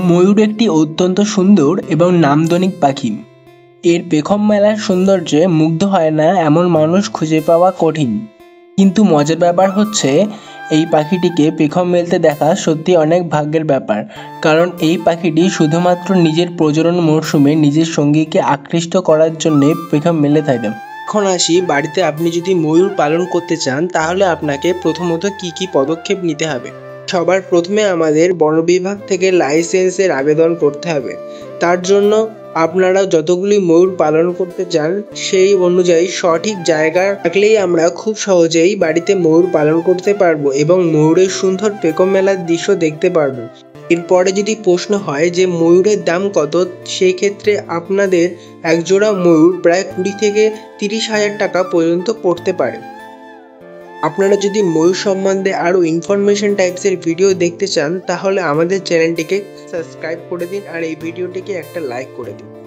ময়ূর একটি অত্যন্ত সুন্দর এবং নান্দনিক পাখি। এর পেখম মেলার সৌন্দর্যে মুগ্ধ হয় না এমন মানুষ খুঁজে পাওয়া কঠিন। কিন্তু মজার ব্যাপার হচ্ছে এই পাখিটিকে পেখম মেলতে দেখা সত্যি অনেক ভাগ্যের ব্যাপার। কারণ এই পাখিটি শুধুমাত্র নিজের প্রজনন মরশুমে নিজের সঙ্গীকে আকৃষ্ট করার জন্যে পেখম মেলে থাকে। এখন আসি, বাড়িতে আপনি যদি ময়ূর পালন করতে চান তাহলে আপনাকে প্রথমত কি কি পদক্ষেপ নিতে হবে। সবার প্রথমে আমাদের বন বিভাগ থেকে লাইসেন্সের আবেদন করতে হবে। তার জন্য আপনারা যতগুলি ময়ূর পালন করতে চান সেই অনুযায়ী সঠিক জায়গা থাকলেই আমরা খুব সহজেই বাড়িতে ময়ূর পালন করতে পারবো এবং ময়ূরের সুন্দর পেখম মেলার দৃশ্য দেখতে পারবো। এরপরে যদি প্রশ্ন হয় যে ময়ূরের দাম কত, সেই ক্ষেত্রে আপনাদের একজোড়া ময়ূর প্রায় 20 থেকে 30,000 টাকা পর্যন্ত পড়তে পারে। আপনারা যদি ময়ূর সম্বন্ধে আরও ইনফরমেশন টাইপসের ভিডিও দেখতে চান তাহলে আমাদের চ্যানেলটিকে সাবস্ক্রাইব করে দিন আর এই ভিডিওটিকে একটা লাইক করে দিন।